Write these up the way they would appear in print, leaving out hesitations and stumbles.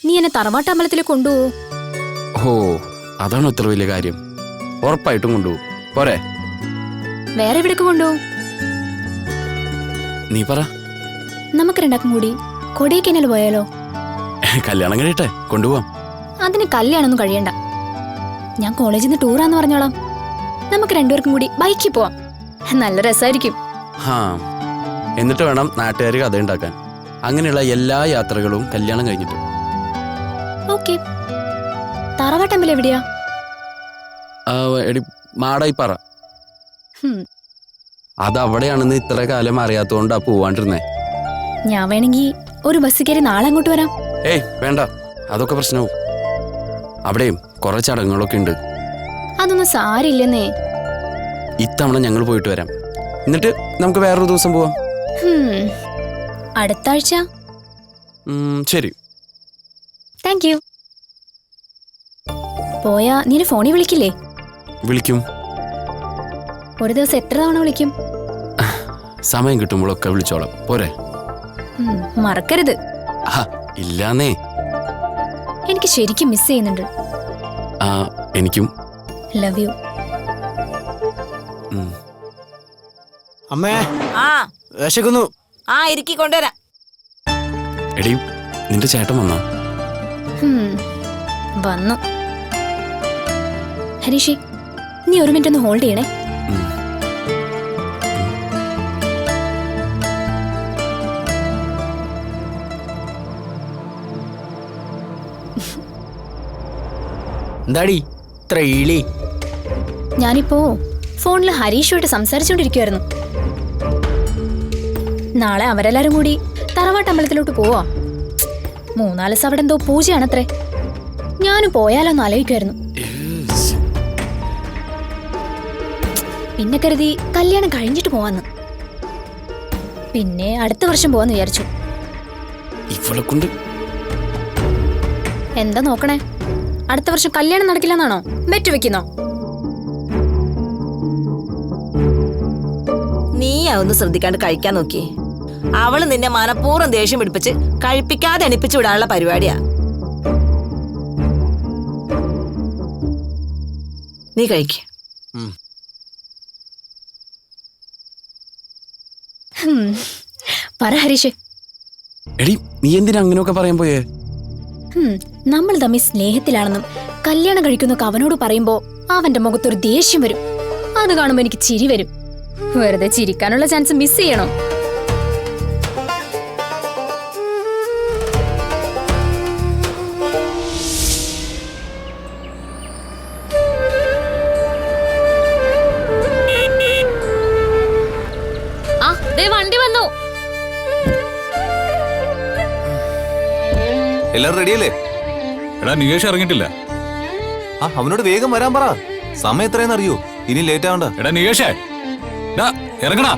നീ എന്നെ തറവാട്ടമ്പലത്തിൽ കൊണ്ടുപോവോ? ഓ, അതാണ് ഇത്ര വലിയ കാര്യം. ഉറപ്പായിട്ടും കൊണ്ടുപോകും. പോരെ? വേറെ എവിടേക്ക് കൊണ്ടുപോകും? നീ പറ. നമുക്ക് രണ്ടാക്കും കൂടി കൊടൈക്കനാൽ പോയാലോ? കല്യാണം കഴിയട്ടെ, കൊണ്ടുപോവാം. അതിന് കല്യാണമൊന്നും കഴിയണ്ട. ഞാൻ കോളേജിൽ നിന്ന് ടൂറാന്ന് പറഞ്ഞോളാം. നമുക്ക് രണ്ടുപേർക്കും കൂടി ബൈക്കിൽ പോവാം. നല്ല രസമായിരിക്കും. ഹാ, എന്നിട്ട് വേണം നാട്ടുകാർ കഥ ഉണ്ടാക്കാൻ. അങ്ങനെയുള്ള എല്ലാ യാത്രകളും കല്യാണം കഴിഞ്ഞിട്ട്. ഓക്കെ. തറവാട്ടമ്പലം എവിടെയാ? എടി, മാടായിപ്പാറ. അതവിടെയാണെന്ന് ഇത്ര കാലം അറിയാത്തോണ്ടാ പോവാണ്ടിരുന്നേ. ഞാൻ വേണമെങ്കിൽ ഒരു ബസ് കയറി നാളെ അങ്ങോട്ട് വരാം. ഏയ് വേണ്ട, അതൊക്കെ പ്രശ്നവും. അവിടെയും കുറെ ചടങ്ങുകളൊക്കെ ഉണ്ട്. അതൊന്നും സാരില്ലെന്നേ. ഇത്തവണ ഞങ്ങൾ പോയിട്ട് വരാം. എന്നിട്ട് നമുക്ക് വേറൊരു ദിവസം പോവാം. അടുത്ത ആഴ്ച. ശരി. Thank you. പോയാ നീ ഫോണിൽ വിളിക്കില്ലേ? വിളിക്കും. ഒരു ദിവസം എത്ര തവണ വിളിക്കും? സമയം കിട്ടുമ്പോഴൊക്കെ വിളിച്ചോളാം. പോരെ? മറക്കരുത്. ഇല്ലാന്നേ. എനിക്ക് ശരിക്കും മിസ് ചെയ്യുന്നുണ്ട്. എനിക്കും. Love you. അമ്മേ, വിശക്കുന്നു. ഇരിക്കി കൊണ്ടുവരാം. എടി, നിന്റെ ചേട്ടൻ വന്നോ? വന്നു. ഹരീഷി, നീ ഒരു മിനിറ്റ് ഒന്ന് ഹോൾഡ് ചെയ്യണേ. എന്താടി ഇത്ര ഈളി? ഞാനിപ്പോ ഫോണിൽ ഹരീഷുമായിട്ട് സംസാരിച്ചോണ്ടിരിക്കുവായിരുന്നു. നാളെ അവരെല്ലാരും കൂടി തറവാട്ടമ്പലത്തിലോട്ട് പോവാ. 3-4 ദിവസം അവിടെ എന്തോ പൂജയാണത്രേ. ഞാനും പോയാലോന്ന് ആലോചിക്കുമായിരുന്നു. പിന്നെ കരുതി കല്യാണം കഴിഞ്ഞിട്ട് പോവാന്ന്. പിന്നെ അടുത്ത വർഷം പോവാന്ന് വിചാരിച്ചു. ഇവളെ കൊണ്ട് എന്താ നോക്കണേ? അടുത്ത വർഷം കല്യാണം നടക്കില്ലെന്നാണോ ബെറ്റ് വെക്കുന്നോ? നീ അതൊന്ന് ശ്രദ്ധിക്കാണ്ട് കഴിക്കാൻ നോക്കി. അവള് നിന്നെ മനഃപൂർവ്വം ദേഷ്യം പിടിപ്പിച്ച് കഴിപ്പിക്കാതെ എണിപ്പിച്ചു വിടാനുള്ള പരിപാടിയാ. നീ കഴിക്ക. പറ ഹരീഷ്. എടി, നീ എന്തിനാ അങ്ങനെയൊക്കെ പറയാൻ പോയേ? നമ്മൾ തമ്മിൽ സ്നേഹത്തിലാണെന്നും കല്യാണം കഴിക്കുന്നൊക്കെ അവനോട് പറയുമ്പോ അവന്റെ മുഖത്തൊരു ദേഷ്യം വരും. അത് കാണുമ്പോ എനിക്ക് ചിരി വരും. വെറുതെ ചിരിക്കാനുള്ള ചാൻസ് മിസ് ചെയ്യണോ? വണ്ടി വന്നു. എല്ലാരും റെഡിയല്ലേ? എടാ, നികേഷ് ഇറങ്ങിയിട്ടില്ല. അവനോട് വേഗം വരാൻ പറ. സമയം എത്രയെന്ന് അറിയോ? ഇനി ലേറ്റ് ആവണ്ട. എടാ നികേഷേ, ഇറങ്ങടാ.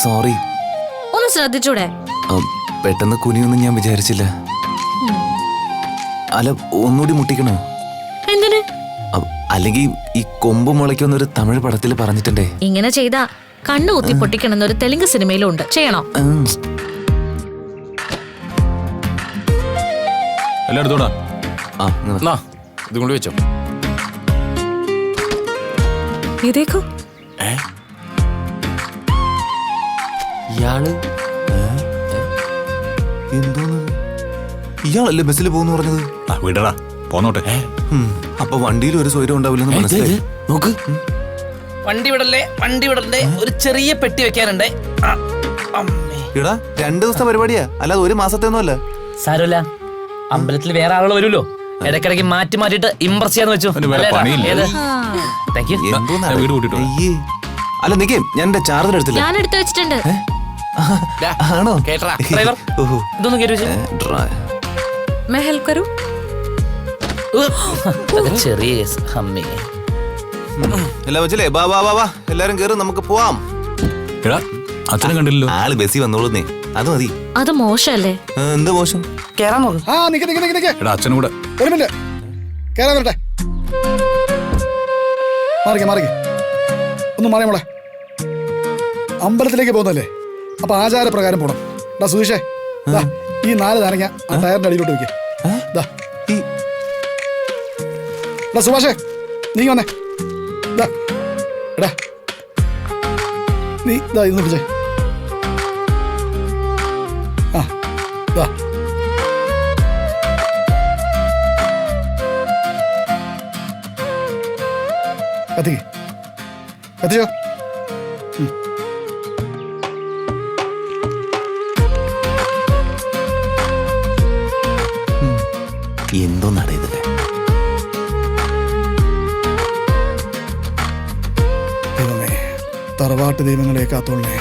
സോറി. ഒന്ന് ശ്രദ്ധിച്ചൂടെ? പെട്ടെന്ന് കുനിയൊന്നും ഞാൻ വിചാരിച്ചില്ല. അല്ല, ഒന്നുകൂടി മുട്ടിക്കണോ? എന്തിന്? അല്ലെങ്കിൽ ഈ കൊമ്പ് മുളയ്ക്കൊന്നൊരു തമിഴ് പടത്തിൽ പറഞ്ഞിട്ടുണ്ടേ. ഇങ്ങനെ ചെയ്താ കണ്ണു കുത്തി പൊട്ടിക്കണമെന്നൊരു തെലുങ്ക് സിനിമയിലും ഉണ്ട്. ചെയ്യണോ? എല്ലാം എടുത്തോടാ. ഇത് കൊണ്ട് വെച്ചോ. ഇതേക്കോ ഇയാള് ഇയാളല്ലേ ബസ്സിൽ പോകുന്നു പറഞ്ഞത്? വിടടാ, പോന്നോട്ടെ. അപ്പൊ വണ്ടിയിൽ ഒരു സ്വൈരം ഉണ്ടാവില്ലെന്ന് മനസ്സിലായി. നോക്ക്. വണ്ടി വിടല്ലേ, ഒരു ചെറിയ പെട്ടി വെക്കാനുണ്ട്. ഇടാ, 2 ദിവസത്തെ പരിപാടിയാ, അല്ലാതെ 1 മാസത്തെ ഒന്നും അല്ല. സാരമില്ല, അമ്പലത്തിൽ വേറെ ആളുകൾ വരുമല്ലോ. ഇടയ്ക്കിടയ്ക്ക് മാറ്റിയിട്ട് ഇംപ്രസ് ചെയ്യാന്ന് വെച്ചു. വീട് കൂട്ടിട്ടോ. അല്ല നിക്കേ, ഞാൻ എന്റെ ചാർജർ എടുത്തില്ല. ഞാൻ എടുത്തു വെച്ചിട്ടുണ്ട്. ആണോ? ഡ്രൈവർ, ഇതൊന്നും കേട്ടു. मैं हेल्प करूं? അതൊക്കെ ചെറിയ കേസ്. അമ്മേ. എല്ലാം വെച്ചില്ലേ വാ വാ വാ വാ എല്ലാരും കേറി നമുക്ക് പോവാം. എടാ അച്ഛനെ കണ്ടില്ലല്ലോ. ആള് ബസ്സിൽ വന്നോളുന്നേ, അത് മതി. അത് മോശമല്ലേ? എന്ത് മോശം? കേറാൻ നോക്ക്. ആ നിക്ക് നിക്ക് നിക്ക് നിക്ക് എടാ അച്ഛനും കൂടെ. ഒരു മിനിറ്റ് കേറാൻ വരട്ടെ. മാറിക്കേ മാറിക്കേ, ഒന്ന് മാറിയ മോളെ. അമ്പലത്തിലേക്ക് പോകുന്നല്ലേ, അപ്പൊ ആചാരപ്രകാരം പോണം. ഡാ സുധീഷേ, ദാ ഈ 4 നാരങ്ങ ആ ടയറിന്റെ അടിയിലോട്ട് വെക്കേ. ഡാ സുഭാഷേ നീ വന്നേ. ദാ എടാ നീ ദാ ഇന്ന് പിടിച്ചേ. ആ ദാ കത്തിക്ക്, കത്തിച്ചോ. എന്തോ നടയതല്ലേ. ദൈവമേ, തറവാട്ട് ദൈവങ്ങളെ കാത്തോളേ.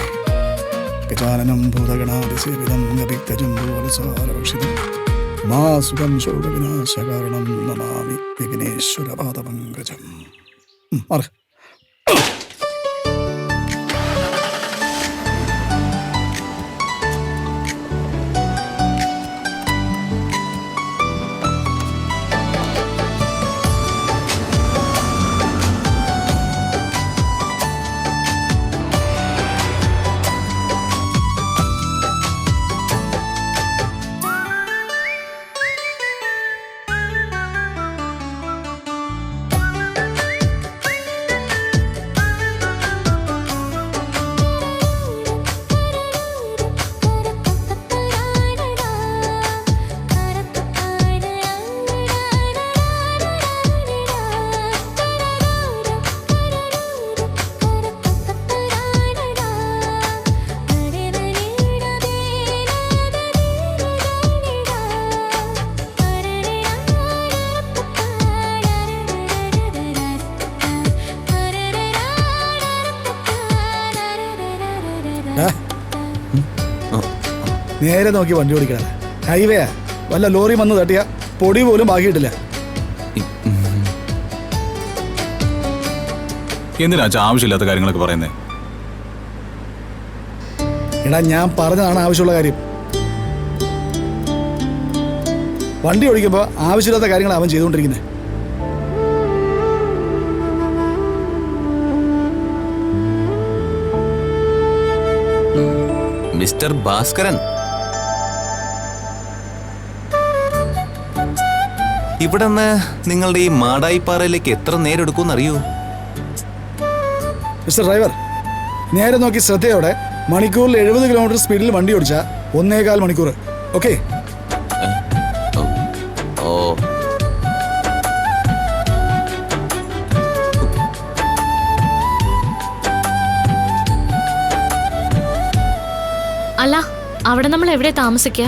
ഗജാനനം ഭൂതഗണാതിസേവിതം ഗതിജംബോലസാരഭക്ഷിതം മാസുഖം ശോകവിനാശകാരണം നമാമി വിഘ്നേശ്വരപാദപങ്കജം. മാറ്. നേരെ നോക്കി വണ്ടി ഓടിക്കണം. ഹൈവേ വല്ല ലോറി വന്ന് തട്ടിയ പൊടി പോലും ബാക്കിയിട്ടില്ല. എന്തിനാ അച്ഛാ ആവശ്യമില്ലാത്ത കാര്യങ്ങളൊക്കെ പറയുന്നേ? എടാ ഞാൻ പറഞ്ഞതാണ് ആവശ്യമുള്ള കാര്യം. വണ്ടി ഓടിക്കുമ്പോ ആവശ്യമില്ലാത്ത കാര്യങ്ങൾ അവൻ ചെയ്തുകൊണ്ടിരിക്കുന്നത്. മിസ്റ്റർ ഭാസ്കരൻ, ഇവിടെ നിന്ന് നിങ്ങളുടെ ഈ മാടായിപ്പാറയിലേക്ക് എത്ര നേരം എടുക്കുമെന്ന് അറിയൂ? മിസ്റ്റർ ഡ്രൈവർ, നേരെ നോക്കി ശ്രദ്ധയോടെ മണിക്കൂറിൽ 70 കിലോമീറ്റർ സ്പീഡിൽ വണ്ടി ഓടിച്ചാൽ 1.25 മണിക്കൂർ. ഓക്കെ? ഓ അല്ല, അവിടെ നമ്മൾ എവിടെ താമസിക്കുക?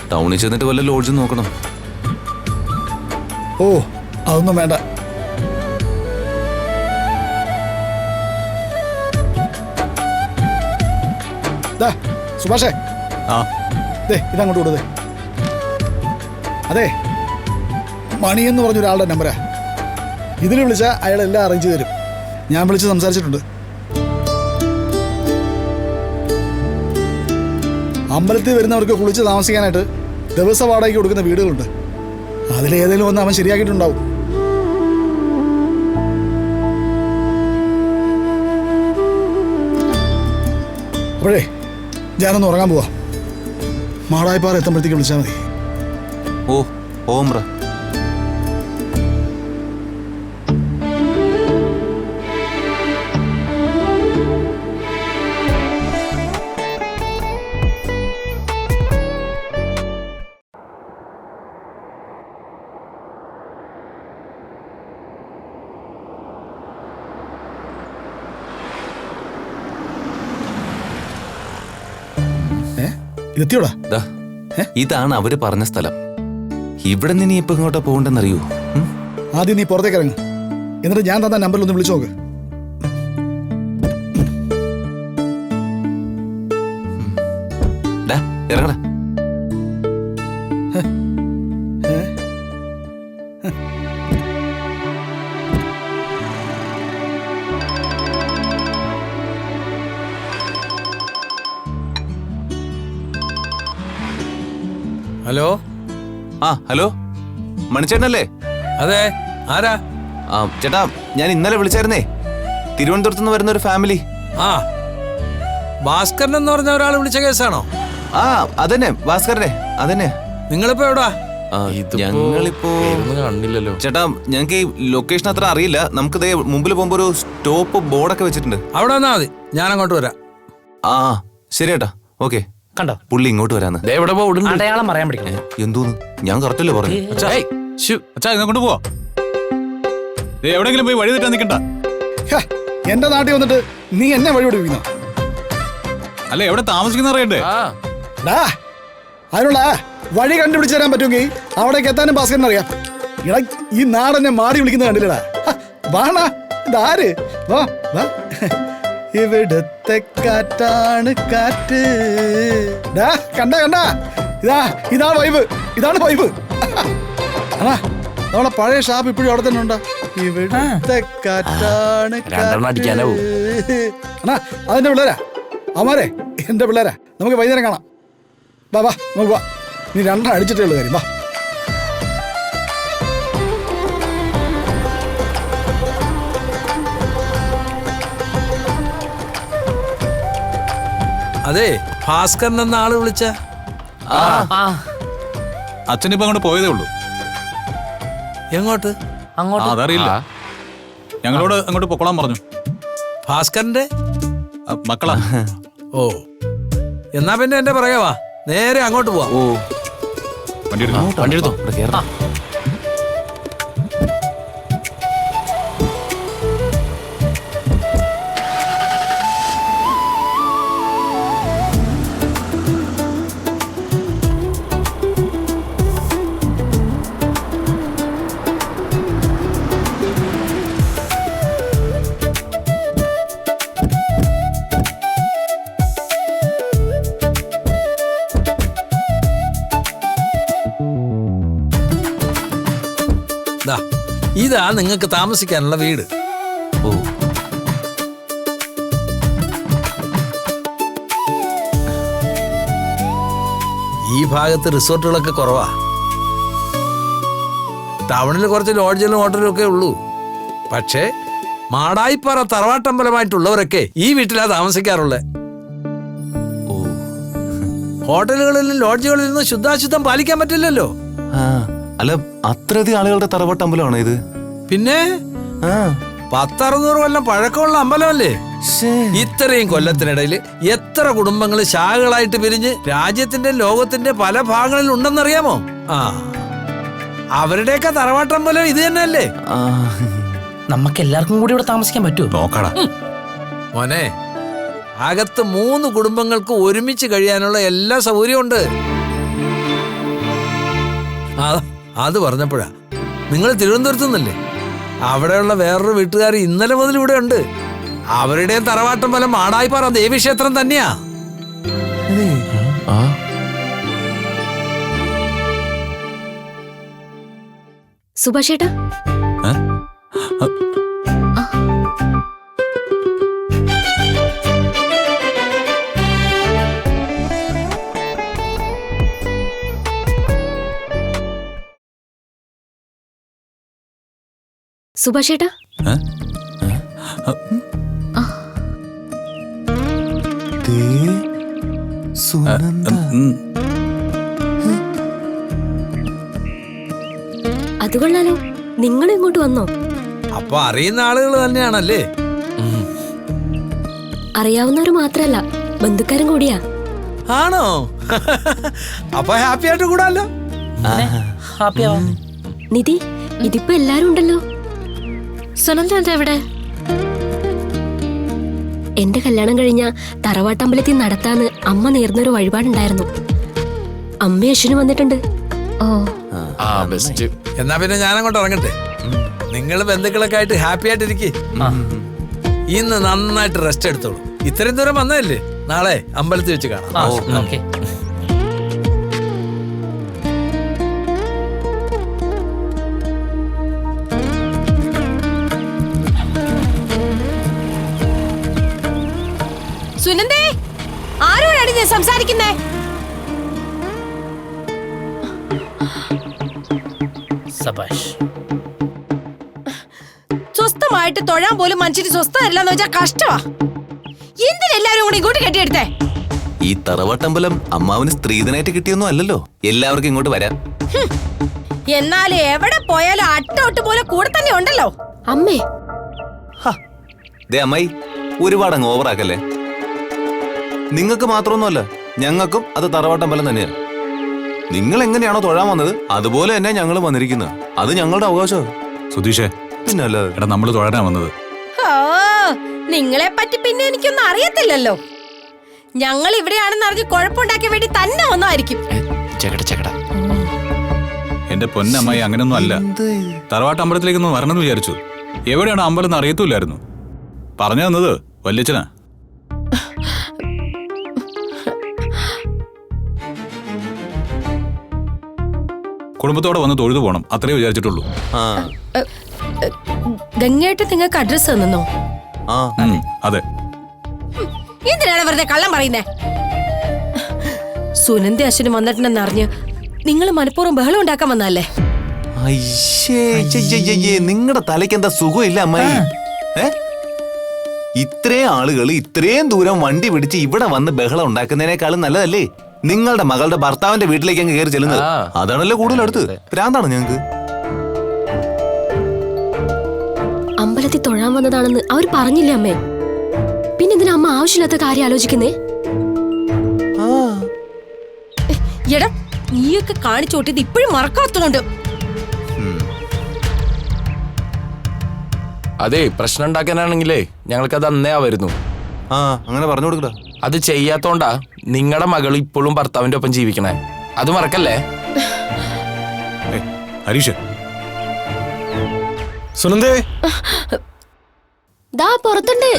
ടൗണിൽ ചെന്നിട്ട് വല്ല ലോഡ്ജും നോക്കണം. ഓ അതൊന്നും വേണ്ട. സുഭാഷേ, ആ ദേ ഇതങ്ങോട്ട് കൊടുത്തേ. അതെ, മണി എന്ന് പറഞ്ഞൊരാളുടെ നമ്പരാ. ഇതിൽ വിളിച്ചാൽ അയാൾ എല്ലാം അറേഞ്ച് ചെയ്ത് തരും. ഞാൻ വിളിച്ച് സംസാരിച്ചിട്ടുണ്ട്. അമ്പലത്തിൽ വരുന്നവർക്ക് കുളിച്ച് താമസിക്കാനായിട്ട് ദിവസ വാടകയ്ക്ക് കൊടുക്കുന്ന വീടുകളുണ്ട്. അതിലേതെങ്കിലും ഒന്ന് അവൻ ശരിയാക്കിയിട്ടുണ്ടാവും. അപ്പോഴേ ഞാനൊന്ന് ഉറങ്ങാൻ പോവാ. മാടായിപ്പാറ എത്തുമ്പോഴത്തേക്ക് വിളിച്ചാൽ മതി. ഓ ഓമ്ര ഇതെത്തിയോടാ? ഇതാണ് അവര് പറഞ്ഞ സ്ഥലം. ഇവിടെ നിന്ന് ഇപ്പൊ ഇങ്ങോട്ടാ പോകണ്ടെന്നറിയൂ? ആദ്യം നീ പുറത്തേക്ക് ഇറങ്ങും, എന്നിട്ട് ഞാൻ തന്ന നമ്പറിൽ ഒന്ന് വിളിച്ചു നോക്ക്. ഇറങ്ങടാ. ഹലോ ആ ഹലോ മണിച്ചേട്ടനല്ലേ? അതെ, ആരാ? ആ ചേട്ടാ, ഞാൻ ഇന്നലെ വിളിച്ചായിരുന്നേ. തിരുവനന്തപുരത്ത് നിന്ന് വരുന്ന ഒരു ഫാമിലി. ആ, ഭാസ്കരൻ എന്ന് പറഞ്ഞ ഒരാൾ വിളിച്ച കേസാണോ? ആ അതന്നെ, ഭാസ്കരനെ അതന്നെ. നിങ്ങളിപ്പോ എവിടാ? ആ, ഞങ്ങളിപ്പോ കണ്ടില്ലല്ലോ. ചേട്ടാ, ഞങ്ങൾക്ക് ഈ ലൊക്കേഷൻ അത്ര അറിയില്ല. നമുക്ക് ദേ മുമ്പിൽ പോകുമ്പോ ഒരു സ്റ്റോപ്പ് ബോർഡൊക്കെ വെച്ചിട്ടുണ്ട്. അവിടെ വന്നാ മതി, ഞാൻ അങ്ങോട്ട് വരാം. ആ ശരി ചേട്ടാ, ഓക്കെ. കണ്ടോ പുള്ളി ഇങ്ങോട്ട് വരാന്ന്. ദേ എവിടെ പോടുന്നു? അടയാളം പറയാൻ പഠിക്കണം. എന്തോന്ന്, ഞാൻ കറക്റ്റല്ലേ പറഞ്ഞു? അച്ഛാ ഇങ്ങ കൊണ്ട് പോവാ. എവിടെങ്കിലും പോയി വഴി തെറ്റാൻ നിൽക്കണ്ട. ഹ, എന്റെ നാട്ടിൽ വന്നിട്ട് നീ എന്നെ വഴി പിടിപ്പിക്കുന്ന അല്ല, എവിടെ താമസിക്കുന്ന അറിയണ്ടേ? ഡാ, അതിനുള്ള വഴി കണ്ടുപിടിച്ച് തരാൻ പറ്റുമെങ്കിൽ അവിടേക്ക് എത്താനും ഭാസ്കരൻ അറിയാം. ഇടാ, ഈ നാടെന്നെ മാടി വിളിക്കുന്നത് കണ്ടില്ലടാ. വാണ, ഇതാര്? വാ വാ. ഇവിടുത്തെ കാറ്റാണ് കാറ്റ്. ഡാ, കണ്ട ഇതാ വൈബ്, ഇതാണ് വൈബ്. അണ്ണാ, നമ്മളെ പഴയ ഷാപ്പ് ഇപ്പോഴും അവിടെ തന്നെ ഉണ്ടോ? ഇവിടുത്തെ കാറ്റാണ് രണ്ടെണ്ണം അടിക്കാനാവും. അണ്ണാ, അതെന്റെ പിള്ളേരാ, അമാരെ എന്റെ പിള്ളേരാ. നമുക്ക് വൈകുന്നേരം കാണാം. വാ വാ, നമുക്ക് വാ. നീ രണ്ടെണ്ണം അടിച്ചിട്ടേ ഉള്ളു കാര്യം. വാ. അതെ, ഭാസ്കരൻ എന്ന ആള് വിളിച്ച. അച്ഛനിപ്പോ അങ്ങോട്ട് പോയതേ ഉള്ളൂ. എങ്ങോട്ട്? അങ്ങോട്ട് അതറിയില്ല. ഞങ്ങളോട് അങ്ങോട്ട് പൊക്കോളാൻ പറഞ്ഞു. ഭാസ്കരന്റെ മക്കളാ. ഓ, എന്നാ പിന്നെ എന്റെ പറയാ വാ, നേരെ അങ്ങോട്ട് പോവാം. ഓ, വണ്ടി എടുക്കാം. വണ്ടി എടുത്തോ, ഇവിടെ കേറാം. ദാ, ഇതാ നിങ്ങൾക്ക് താമസിക്കാനുള്ള വീട്. ഓ, ഈ ഭാഗത്ത് റിസോർട്ടുകളൊക്കെ കുറവാ. ടൗണിൽ കുറച്ച് ലോഡ്ജിലും ഹോട്ടലും ഒക്കെ ഉള്ളൂ. പക്ഷേ മാടായിപ്പാറ തറവാട്ടമ്പലമായിട്ടുള്ളവരൊക്കെ ഈ വീട്ടിലാ താമസിക്കാറുള്ളത്. ഓ. ഹോട്ടലുകളിലും ലോഡ്ജുകളിൽ നിന്നും ശുദ്ധാശുദ്ധം പാലിക്കാൻ പറ്റില്ലല്ലോ. ആ, അല്ല, അത്രയധികം ആളുകളുടെ തറവാട്ടമ്പലമാണോ ഇത്? പിന്നെ ആ 10-600 കൊല്ലം പഴക്കമുള്ള അമ്പലമല്ലേ. ശ്ശേ. ഇത്രയും കൊല്ലത്തിനിടയിൽ എത്ര കുടുംബങ്ങൾ ശാഖകളായിട്ട് പിരിഞ്ഞ് രാജ്യത്തിന്റെ ലോകത്തിന്റെ പല ഭാഗങ്ങളിൽ ഉണ്ടെന്നറിയാമോ? ആ, അവരുടെയൊക്കെ തറവാട്ടമ്പലം ഇത് തന്നെയല്ലേ. ആ, നമുക്ക് എല്ലാവർക്കും കൂടി ഇവിടെ താമസിക്കാൻ പറ്റുമോ? നോക്കടാ. മോനെ, അകത്ത് 3 കുടുംബങ്ങൾക്ക് ഒരുമിച്ച് കഴിയാനുള്ള എല്ലാ സൗകര്യവും ഉണ്ട്. അത് പറഞ്ഞപ്പോഴാ, നിങ്ങൾ തിരുവനന്തപുരത്ത് നിന്നല്ലേ? അവിടെയുള്ള വേറൊരു വീട്ടുകാർ ഇന്നലെ മുതൽ ഇവിടെ ഉണ്ട്. അവരുടെയും തറവാട്ടമ്പലം മാടായിപ്പാറ ദേവീക്ഷേത്രം തന്നെയാ. ആ. സുഭാഷേട്ടാ, ഏ? സുഭാഷേട്ടാ, ഏ? ദേ, സുനന്ദ. അത് കൊള്ളാലോ. നിങ്ങൾ ഇങ്ങോട്ട് വന്നോ? അപ്പൊ അറിയുന്ന ആളുകൾ തന്നെയാണല്ലേ? അറിയാവുന്നവര് മാത്രല്ല, ബന്ധുക്കാരും കൂടിയാ. ആണോ? അപ്പൊ ഹാപ്പി ആയിട്ട് കൂടാല്ലോ. ഹാപ്പിയാവാം. നിധി, ഇതിപ്പോ എല്ലാരും ഉണ്ടല്ലോ. സുനന്ദ എന്താ എവിടെ? എന്റെ കല്യാണം കഴിഞ്ഞ തറവാട്ടമ്പലത്തിൽ നടത്താന്ന് അമ്മ നേർന്നൊരു വഴിപാടുണ്ടായിരുന്നു. അമ്മ അശ്വിനും വന്നിട്ടുണ്ട്. ഓ, ആ ബെസ്റ്റ്. എന്നാ പിന്നെ ഞാനങ്ങോട്ട് ഇറങ്ങട്ടെ. നിങ്ങൾ ബന്ധുക്കളൊക്കെ ആയിട്ട് ഹാപ്പി ആയിട്ടിരിക്കേ. ഇന്ന് നന്നായിട്ട് റെസ്റ്റ് എടുത്തോളൂ. ഇത്രയും ദൂരം വന്നതല്ലേ, നാളെ അമ്പലത്തിൽ വെച്ച് കാണാം. ഓക്കെ. സംസാരിക്കുന്നേ? സബാഷ്. സ്വസ്ഥമായിട്ട് തൊഴാൻ പോലും മനുഷ്യന് സ്വസ്ഥമല്ലെന്ന് വെച്ചാൽ കഷ്ടമാ. എന്തിനെല്ലാവരും കൂടി ഇങ്ങോട്ട് കെട്ടിയെടുത്തേ? ഈ തറവാട്ടമ്പലം അമ്മാവന് സ്ത്രീധനായിട്ട് കിട്ടിയൊന്നും അല്ലല്ലോ, എല്ലാവർക്കും ഇങ്ങോട്ട് വരാം. എന്നാലും എവിടെ പോയാലും അട്ടോട്ട് പോലെ കൂടെ തന്നെ ഉണ്ടല്ലോ. അമ്മേ, ദേ അമ്മായി, ഒരുപാട് അങ്ങ് ഓവറാക്കല്ലേ. നിങ്ങൾക്ക് മാത്രമൊന്നുമല്ല, ഞങ്ങൾക്കും അത് തറവാട്ടമ്പലം തന്നെയാണ്. നിങ്ങൾ എങ്ങനെയാണോ തൊഴാൻ വന്നത് അതുപോലെ തന്നെ ഞങ്ങൾ വന്നിരിക്കുന്നത്. അത് ഞങ്ങളുടെ അവകാശമാണ്. സുധീഷേ, പിന്നല്ലാതെ. എടാ നമ്മള് തൊഴാനാ വന്നത്. ഓ, നിങ്ങളെ പറ്റി പിന്നെ എനിക്കൊന്നും അറിയത്തില്ലല്ലോ. ഞങ്ങൾ ഇവിടെയാണെന്ന് അറിഞ്ഞ് കുഴപ്പമുണ്ടാക്കിയ വേണ്ടി തന്നെ വന്നായിരിക്കും. എന്റെ പൊന്നമ്മായി അങ്ങനെയൊന്നും അല്ല. തറവാട്ട് അമ്പലത്തിലേക്കൊന്നും വരണമെന്ന് വിചാരിച്ചു. എവിടെയാണ് അമ്പലം എന്ന് അറിയത്തില്ലായിരുന്നു. പറഞ്ഞു തന്നത് വല്യച്ഛനാ. കുടുംബത്തോടെ വന്ന് തൊഴുതു പോണം, അത്രേ വിചാരിച്ചിട്ടുള്ളൂ. ഗംഗയായിട്ട് നിങ്ങൾക്ക് അഡ്രസ് തന്നോ? അതെ. എന്തിനാണ് വെറുതെ കള്ളം പറയുന്നേ? സുനന്ദ അശ്വനും വന്നിട്ടുണ്ടെന്ന് അറിഞ്ഞ് നിങ്ങൾ മനഃപൂർവ്വം ബഹളം ഉണ്ടാക്കാൻ വന്നല്ലേ? നിങ്ങളുടെ തലയ്ക്ക് എന്താ സുഖമില്ല അമ്മായി? ഇത്രയും ആളുകൾ ഇത്രയും ദൂരം വണ്ടി പിടിച്ച് ഇവിടെ വന്ന് ബഹളം ഉണ്ടാക്കുന്നതിനേക്കാളും നല്ലതല്ലേ നിങ്ങളുടെ മകളുടെ ഭർത്താവിന്റെ വീട്ടിലേക്ക് അങ്ങ് കയറി ചെല്ലുന്നത്? അതാണല്ലോ കൂടുതൽ അടുത്ത്. ഭ്രാന്താണ് ഞങ്ങക്ക്. അമ്പലത്തിൽ തൊഴാൻ വന്നതാണെന്ന് അവർ പറഞ്ഞില്ലേ അമ്മേ? പിന്നെ എന്തിനാ അമ്മ ആവശ്യമില്ലാത്ത കാര്യം ആലോചിക്കുന്നേ? എടാ, നീയൊക്കെ കാണിച്ചോട്ടിയത് ഇപ്പോഴും മറക്കാത്തതുകൊണ്ട്. അതെ, പ്രശ്നം ഉണ്ടാക്കാനാണെങ്കിലേ ഞങ്ങൾക്കത് അന്നേ വരുന്നു. അങ്ങനെ പറഞ്ഞു കൊടുക്കടാ. അത് ചെയ്യാത്തോണ്ടാ നിങ്ങളുടെ മകൾ ഇപ്പോഴും ഭർത്താവിന്റെ ഒപ്പം ജീവിക്കണേ. അത് മറക്കല്ലേ. ഹരീഷ്, സുനന്ദേ, ദാ പുറത്തുണ്ട്,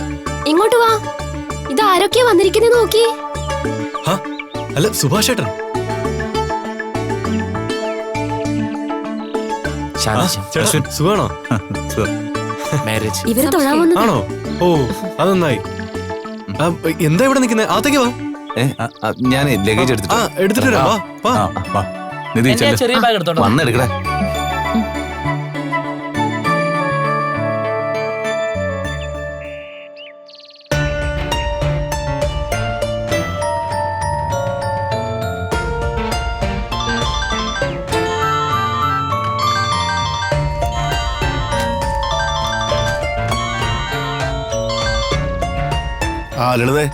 ഇങ്ങോട്ട് വാ. ഇത് ആരൊക്കെയാ വന്നിരിക്കുന്നത് നോക്കി. അല്ല സുഭാഷ് ഏട്ടൻ. സുഖാണോ? മാരേജ് ഇവര് തൊഴാൻ വന്നത് ആണോ? ഓ, അത് നന്നായി. എന്താ ഇവിടെ നിൽക്കുന്നത്? അകത്തേക്ക് വാ. ഞാൻ ലഗേജ് എടുത്തിട്ട് എടുത്തിട്ട് വരാം. വാ, വാ. നിധി എന്റെ ചെല്ല്. ചെറിയ ബാഗ് എടുത്തോട്ടോ. വന്നെടുക്കടേ. ലളിതേ,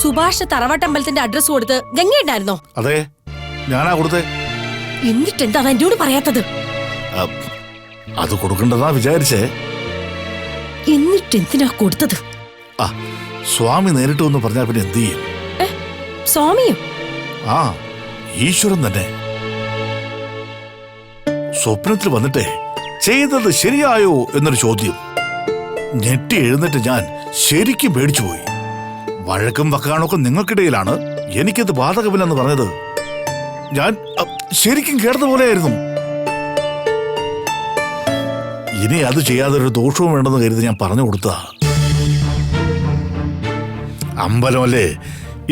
സുഭാഷ് തറവാട്ടമ്പലത്തിന്റെ അഡ്രസ് കൊടുത്ത് ഗംഗയുണ്ടായിരുന്നോ? അതെ, ഞാനാ കൊടുത്തേ. എന്നിട്ട് എന്താ എന്നോട് പറയാത്തത്? അത് കൊടുക്കണ്ടെന്നാ വിചാരിച്ചേ. എന്നിട്ട് എന്തിനാ കൊടുത്തത്? സ്വാമി നേരിട്ട് ഒന്ന് പറഞ്ഞാൽ പിന്നെ എന്ത് ചെയ്യും? സ്വാമിയോ? ഈശ്വരൻ തന്നെ സ്വപ്നത്തിൽ വന്നിട്ടേ ചെയ്തത് ശരിയായോ എന്നൊരു ചോദ്യം. ഞെട്ടി എഴുന്നേറ്റ് ഞാൻ ശരിക്കും പേടിച്ചുപോയി. വഴക്കും വക്കാണൊക്കെ നിങ്ങൾക്കിടയിലാണ്, എനിക്കത് ബാധകമില്ലെന്ന് പറഞ്ഞത്. ഞാൻ ശരിക്കും കേട്ടത് പോലെയായിരുന്നു. ഇനി അത് ചെയ്യാതെ ഒരു ദോഷവും വേണ്ടെന്ന് കരുതി ഞാൻ പറഞ്ഞു കൊടുത്താ. അമ്പലമല്ലേ,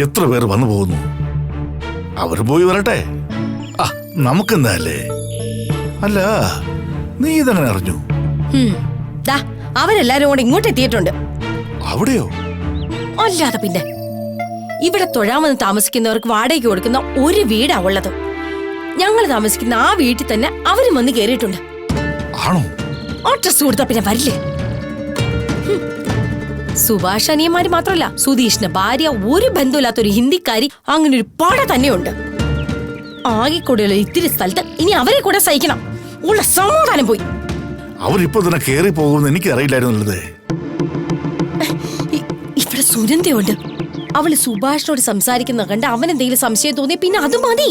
എത്ര പേർ വന്നു പോകുന്നു. അവർ പോയി വരട്ടെ, നമുക്കെന്തല്ലേ. അല്ല, നീ ഇതെങ്ങനെ അറിഞ്ഞു? അവരെല്ലാരും കൂടെ ഇങ്ങോട്ട് എത്തിയിട്ടുണ്ട്. അവിടെയോ? അല്ലാതെ പിന്നെ. ഇവിടെ തൊഴാമെന്ന് താമസിക്കുന്നവർക്ക് വാടകയ്ക്ക് കൊടുക്കുന്ന ഒരു വീടാ ഉള്ളത്. ഞങ്ങൾ താമസിക്കുന്ന ആ വീട്ടിൽ തന്നെ അവരും വന്ന് കേറിയിട്ടുണ്ട്. ആണോ? അഡ്രസ് കൊടുത്താ പിന്നെ വരില്ലേ? സുഭാഷ് അനിയന്മാര് മാത്രമല്ല, സുധീഷിന്റെ ഭാര്യ ഒരു ബന്ധമില്ലാത്തൊരു ഹിന്ദിക്കാരി അങ്ങനെ ഒരു പാട തന്നെയുണ്ട്. ആകെ കൂടെയുള്ള ഇത്തിരി സ്ഥലത്ത് ഇനി അവരെ കൂടെ സഹിക്കണം. ഉള്ള സമാധാനം പോയി. അവരിപ്പോ തന്നെ കേറി പോകുമെന്ന് എനിക്ക് അറിയില്ലായിരുന്നുള്ളത്. ഇവിടെ സുനന്ദയുണ്ട്. അവള് സുഭാഷിനോട് സംസാരിക്കുന്ന കണ്ട് അവനെന്തെങ്കിലും സംശയം തോന്നി പിന്നെ അത് മതി.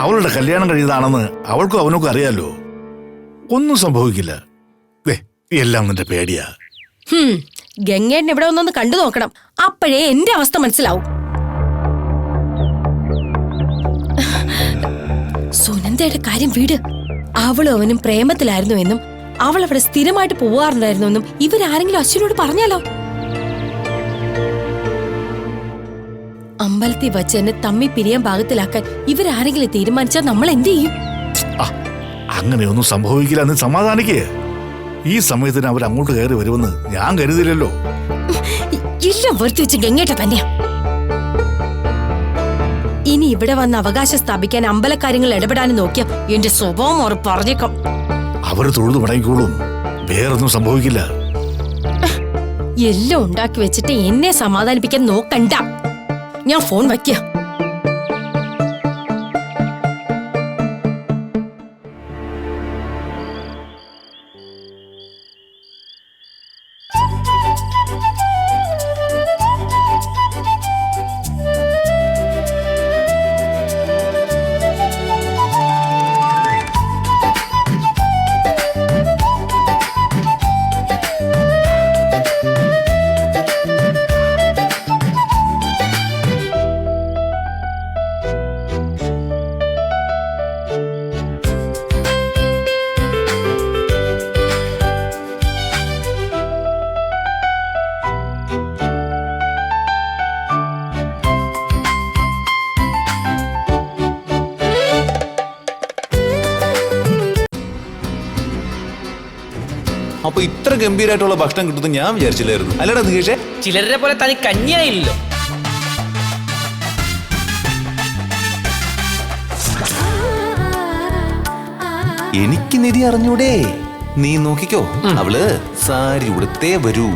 അവളുടെ കല്യാണം കഴിഞ്ഞതാണെന്ന് അവൾക്കും അവനൊക്കെ അറിയാലോ. ഒന്നും സംഭവിക്കില്ല. എല്ലാം നിന്റെ പേടിയാ. ഗംഗേട്ടൻ ഇവിടെ ഒന്നൊന്ന് കണ്ടു നോക്കണം. അപ്പോഴേ എന്റെ അവസ്ഥ മനസ്സിലാവും. സുനന്ദയുടെ കാര്യം വീട്. അവളും അവനും പ്രേമത്തിലായിരുന്നു എന്നും അവൾ അവിടെ സ്ഥിരമായിട്ട് പോവാറുണ്ടായിരുന്നു എന്നും ഇവരാരെങ്കിലും അശ്വിനോട് പറഞ്ഞാലോ? അമ്പലത്തിൽ വച്ച് എന്നെ തമ്മി പിരിയാൻ പാകത്തിലാക്കാൻ ഇവരാരെങ്കിലും തീരുമാനിച്ചാൽ നമ്മൾ എന്ത് ചെയ്യും? അങ്ങനെയൊന്നും സംഭവിക്കില്ല എന്ന് സമാധാനിക്കേ. ഈ സമയത്തിന് അവർ അങ്ങോട്ട് കയറി വരുമെന്ന് ഞാൻ കരുതില്ലല്ലോ. എല്ലാം വെറുതെ വെച്ച് ഗംഗേട്ട തന്നെയാ. ഇനി ഇവിടെ വന്ന് അവകാശം സ്ഥാപിക്കാൻ അമ്പലക്കാര്യങ്ങൾ ഇടപെടാനും നോക്കിയ എന്റെ സ്വഭാവം അവർ പറഞ്ഞേക്കാം. അവര് തൊഴുതു മടങ്ങിക്കോളും, വേറൊന്നും സംഭവിക്കില്ല. എല്ലാം ഉണ്ടാക്കി വെച്ചിട്ട് എന്നെ സമാധാനിപ്പിക്കാൻ നോക്കണ്ട. ഞാൻ ഫോൺ വയ്ക്ക. അപ്പൊ ഇത്ര ഗംഭീരമായിട്ടുള്ള ഭക്ഷണം കിട്ടുമെന്ന് ഞാൻ വിചാരിച്ചില്ലായിരുന്നു. അല്ലടാ നികേഷേ? ചിലരെ പോലെ തനി കന്യായില്ലല്ലോ. എനിക്ക് നിധി അറിഞ്ഞൂടെ? നീ നോക്കിക്കോ, അവള് സാരി ഉടുത്തേ വരൂ.